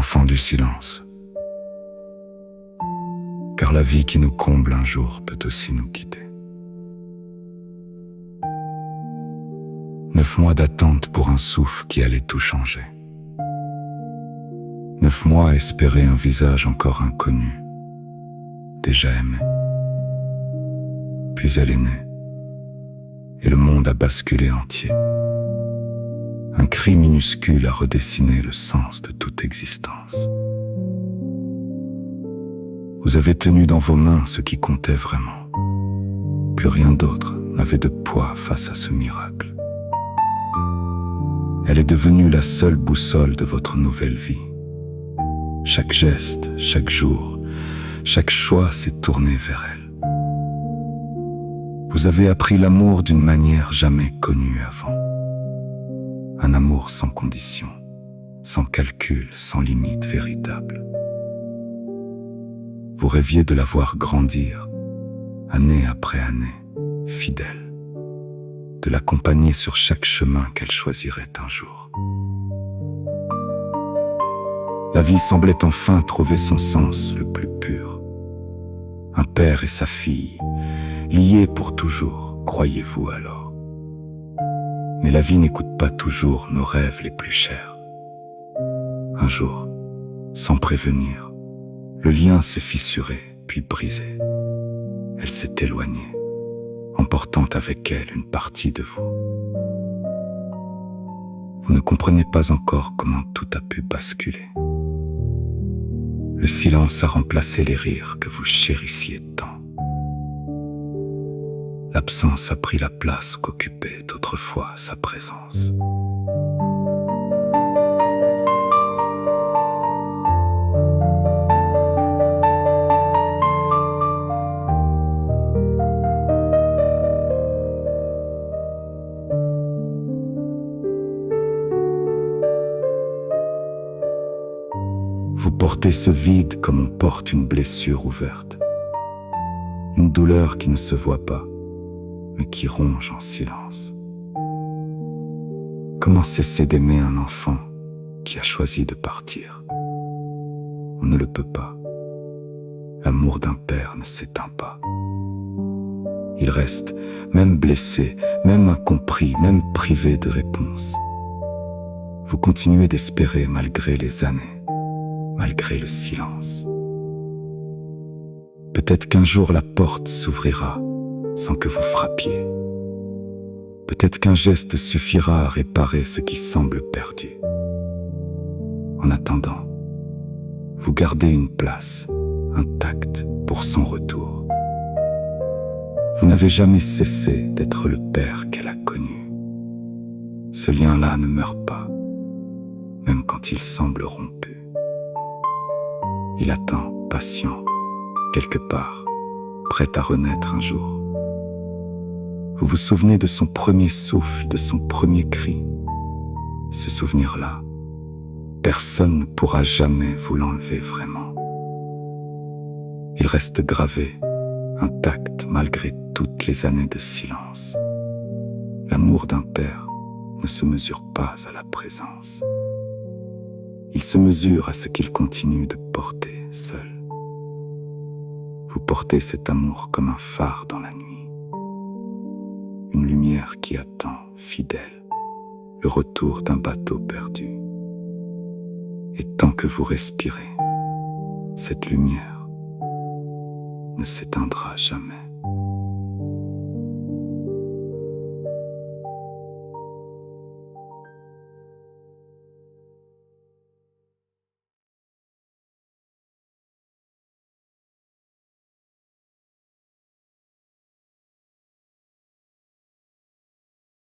enfant du silence. Car la vie qui nous comble un jour peut aussi nous quitter. 9 mois d'attente pour un souffle qui allait tout changer. 9 mois à espérer un visage encore inconnu, déjà aimé. Puis elle est née, et le monde a basculé entier. Un cri minuscule a redessiné le sens de toute existence. Vous avez tenu dans vos mains ce qui comptait vraiment. Plus rien d'autre n'avait de poids face à ce miracle. Elle est devenue la seule boussole de votre nouvelle vie. Chaque geste, chaque jour, chaque choix s'est tourné vers elle. Vous avez appris l'amour d'une manière jamais connue avant. Un amour sans condition, sans calcul, sans limite véritable. Vous rêviez de la voir grandir, année après année, fidèle, de l'accompagner sur chaque chemin qu'elle choisirait un jour. La vie semblait enfin trouver son sens le plus pur. Un père et sa fille, liés pour toujours, croyez-vous alors. Mais la vie n'écoute pas toujours nos rêves les plus chers. Un jour, sans prévenir, le lien s'est fissuré, puis brisé. Elle s'est éloignée, emportant avec elle une partie de vous. Vous ne comprenez pas encore comment tout a pu basculer. Le silence a remplacé les rires que vous chérissiez tant. L'absence a pris la place qu'occupait autrefois sa présence. Vous portez ce vide comme on porte une blessure ouverte. Une douleur qui ne se voit pas, mais qui ronge en silence. Comment cesser d'aimer un enfant qui a choisi de partir? On ne le peut pas. L'amour d'un père ne s'éteint pas. Il reste, même blessé, même incompris, même privé de réponse. Vous continuez d'espérer malgré les années, malgré le silence. Peut-être qu'un jour la porte s'ouvrira sans que vous frappiez. Peut-être qu'un geste suffira à réparer ce qui semble perdu. En attendant, vous gardez une place intacte pour son retour. Vous n'avez jamais cessé d'être le père qu'elle a connu. Ce lien-là ne meurt pas, même quand il semble rompu. Il attend, patient, quelque part, prêt à renaître un jour. Vous vous souvenez de son premier souffle, de son premier cri. Ce souvenir-là, personne ne pourra jamais vous l'enlever vraiment. Il reste gravé, intact malgré toutes les années de silence. L'amour d'un père ne se mesure pas à la présence. Il se mesure à ce qu'il continue de porter seul. Vous portez cet amour comme un phare dans la nuit. Une lumière qui attend, fidèle, le retour d'un bateau perdu. Et tant que vous respirez, cette lumière ne s'éteindra jamais.